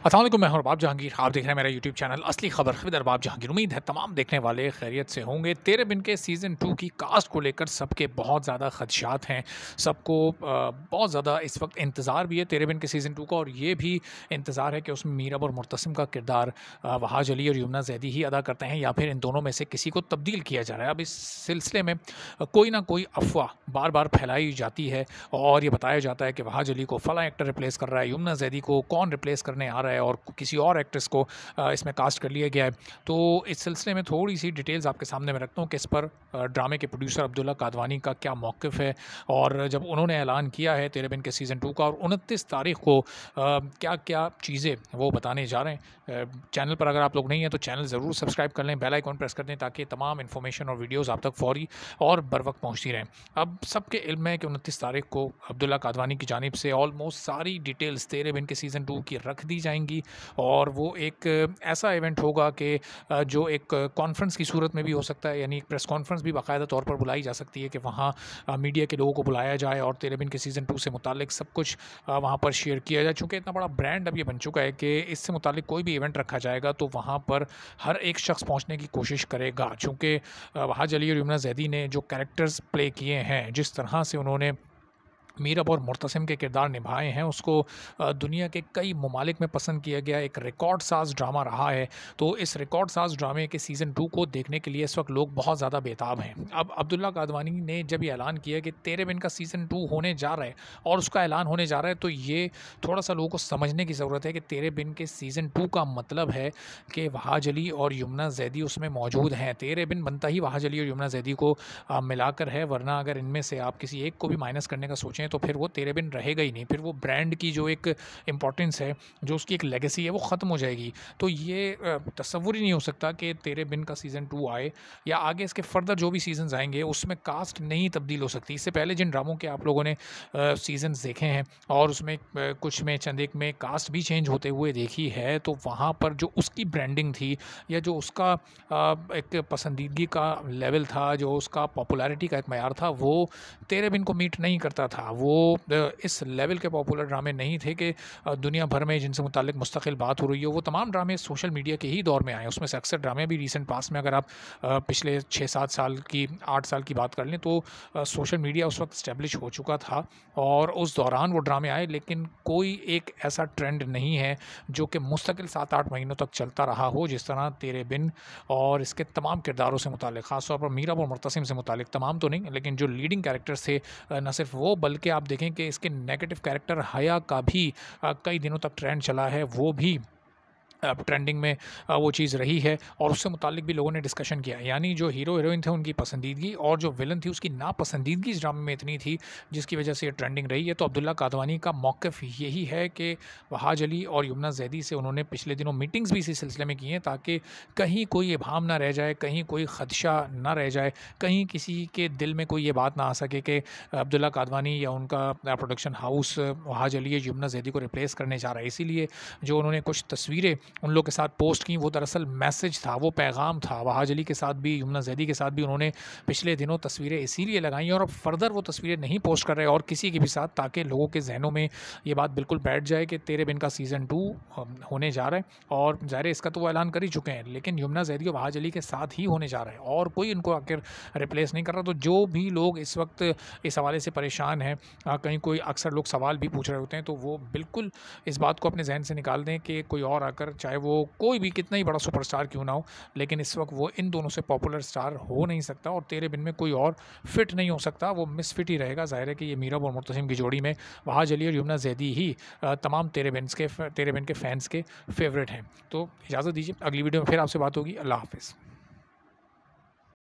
अस्सलाम वालेकुम, मैं हूं अरबाब जहांगीर। आप देख रहे हैं मेरा यूट्यूब चैनल असली खबर विद अरबाब जहांगीर। उम्मीद है तमाम देखने वाले खैरियत से होंगे। तेरे बिन के सीज़न 2 की कास्ट को लेकर सबके बहुत ज़्यादा खदशात हैं। सबको बहुत ज़्यादा इस वक्त इंतज़ार भी है तेरे बिन के सीज़न 2 का, और ये भी इंतज़ार है कि उसमें मीरब और मुर्तसिम का किरदार वहाज अली और यमुना जैदी ही अदा करते हैं या फिर इन दोनों में से किसी को तब्दील किया जा रहा है। अब इस सिलसिले में कोई ना कोई अफवाह बार बार फैलाई जाती है और ये बताया जाता है कि वहाज अली को फ़लाँ एक्टर रिप्लेस कर रहा है, यमुना जैदी को कौन रिप्लेस करने आ रहा है और किसी और एक्ट्रेस को इसमें कास्ट कर लिया गया है। तो इस सिलसिले में थोड़ी सी डिटेल्स आपके सामने मैं रखता हूँ कि इस पर ड्रामे के प्रोड्यूसर अब्दुल्ला कादवानी का क्या मौक़िफ़ है, और जब उन्होंने ऐलान किया है तेरे बिन के सीज़न 2 का और 29 तारीख को क्या क्या चीज़ें वो बताने जा रहे हैं। चैनल पर अगर आप लोग नहीं हैं तो चैनल ज़रूर सब्सक्राइब कर लें, बेल आइकॉन प्रेस कर दें ताकि तमाम इन्फॉर्मेशन और वीडियोज़ आप तक फ़ौरी और बर वक्त पहुँचती रहें। अब सबके इल्म है कि 29 तारीख को अब्दुल्ला कादवानी की जानिब से ऑलमोस्ट सारी डिटेल्स तेरे बिन के सीज़न 2 की रख दी जाएंगी, और वो एक ऐसा इवेंट होगा कि जो एक कॉन्फ्रेंस की सूरत में भी हो सकता है, यानी एक प्रेस कॉन्फ्रेंस भी बाकायदा तौर पर बुलाई जा सकती है कि वहाँ मीडिया के लोगों को बुलाया जाए और तेरे बिन के सीज़न 2 से मुतालिक सब कुछ वहाँ पर शेयर किया जाए। चूँकि इतना बड़ा ब्रांड अब ये बन चुका है कि इससे मुतालिक कोई भी इवेंट रखा जाएगा तो वहाँ पर हर एक शख्स पहुँचने की कोशिश करेगा। चूँकि वहाज अली और यमुना जैदी ने जो कैरेक्टर्स प्ले किए हैं, जिस तरह से उन्होंने मीरब और मुर्तसिम के किरदार निभाए हैं, उसको दुनिया के कई ममालिक में पसंद किया गया। एक रिकॉर्ड साज ड्रामा रहा है। तो इस रिकॉर्ड साज ड्रामे के सीज़न 2 को देखने के लिए इस वक्त लोग बहुत ज़्यादा बेताब हैं। अब अब्दुल्ला कादवानी ने जब ये ऐलान किया कि तेरे बिन का सीज़न 2 होने जा रहा है और उसका ऐलान होने जा रहा है, तो ये थोड़ा सा लोगों को समझने की ज़रूरत है कि तेरे बिन के सीज़न 2 का मतलब है कि वहाज अली और यमुना जैदी उसमें मौजूद हैं। तेरे बिन बनता ही वहाज अली और यमुना जैदी को मिलाकर है, वरना अगर इनमें से आप किसी एक को भी माइनस करने का सोचें तो फिर वो तेरे बिन रहेगा ही नहीं। फिर वो ब्रांड की जो एक इम्पॉर्टेंस है, जो उसकी एक लेगेसी है, वो ख़त्म हो जाएगी। तो ये तसव्वुर ही नहीं हो सकता कि तेरे बिन का सीज़न 2 आए या आगे इसके फर्दर जो भी सीजन्स आएंगे उसमें कास्ट नहीं तब्दील हो सकती। इससे पहले जिन ड्रामों के आप लोगों ने सीजन्स देखे हैं और उसमें कुछ में चंद एक में कास्ट भी चेंज होते हुए देखी है, तो वहाँ पर जो उसकी ब्रांडिंग थी या जो उसका एक पसंदीदगी का लेवल था, जो उसका पॉपुलैरिटी का एक मयार था, वो तेरे बिन को मीट नहीं करता था। वो इस लेवल के पॉपुलर ड्रामे नहीं थे कि दुनिया भर में जिनसे मुतालिक मुस्तकिल बात हो रही हो। वो तमाम ड्रामे सोशल मीडिया के ही दौर में आए। उसमें से अक्सर ड्रामे भी रिसेंट पास में, अगर आप पिछले 6-7 साल की 8 साल की बात कर लें, तो सोशल मीडिया उस वक्त इस्टेब्लिश हो चुका था और उस दौरान वो ड्रामे आए। लेकिन कोई एक ऐसा ट्रेंड नहीं है जो कि मुस्तकिल 7-8 महीनों तक चलता रहा हो, जिस तरह तेरे बिन और इसके तमाम किरदारों से मुतालिक, ख़ासतौर पर मीरब और मुर्तसिम से मुतालिक, तमाम तो नहीं लेकिन जो लीडिंग कैरेक्टर्स थे, न सिर्फ वो बल्कि आप देखें कि इसके नेगेटिव कैरेक्टर हया का भी कई दिनों तक ट्रेंड चला है, वो भी ट्रेंडिंग में वो चीज़ रही है और उससे मुतालिक भी लोगों ने डिस्कशन किया। यानी जो हीरो हीरोइन थे उनकी पसंदीदगी और जो विलन थी उसकी नापसंदीदगी इस ड्रामे में इतनी थी जिसकी वजह से ये ट्रेंडिंग रही है। तो अब्दुल्ला कादवानी का मौक़िफ़ यही है कि वहाज अली और यमुना जैदी से उन्होंने पिछले दिनों मीटिंग्स भी इसी सिलसिले में की हैं ताकि कहीं कोई इबाहम ना रह जाए, कहीं कोई ख़दशा ना रह जाए, कहीं किसी के दिल में कोई ये बात ना आ सके कि अब्दुल्ला कादवानी या उनका प्रोडक्शन हाउस वहाज अली या यमुना जैदी को रिप्लेस करने जा रहा है। इसीलिए जो उन्होंने कुछ तस्वीरें उन लोग के साथ पोस्ट की, वो दरअसल मैसेज था, वो पैगाम था। वहाज अली के साथ भी, यमुना जैदी के साथ भी उन्होंने पिछले दिनों तस्वीरें इसीलिए लगाई और अब फर्दर वो तस्वीरें नहीं पोस्ट कर रहे और किसी के भी साथ, ताकि लोगों के जहनों में ये बात बिल्कुल बैठ जाए कि तेरे बिन का सीज़न 2 होने जा रहा है। और ज़ाहिर है इसका तो वो ऐलान कर ही चुके हैं, लेकिन यमुना जैदी और वहाज अली के साथ ही होने जा रहा है और कोई इनको आखिर रिप्लेस नहीं कर रहा। तो जो भी लोग इस वक्त इस हवाले से परेशान हैं, कहीं कोई अक्सर लोग सवाल भी पूछ रहे होते हैं, तो वो बिल्कुल इस बात को अपने जहन से निकाल दें कि कोई और आकर, चाहे वो कोई भी कितना ही बड़ा सुपरस्टार क्यों ना हो, लेकिन इस वक्त वो इन दोनों से पॉपुलर स्टार हो नहीं सकता और तेरे बिन में कोई और फिट नहीं हो सकता, वो मिसफिट ही रहेगा। ज़ाहिर है कि ये मीरब और मुर्तसिम की जोड़ी में वहाज अली और यमुना जैदी ही तमाम तेरे बिन के फ़ैन्स के फेवरेट हैं। तो इजाज़त दीजिए, अगली वीडियो में फिर आपसे बात होगी। अल्लाह हाफ़िज़।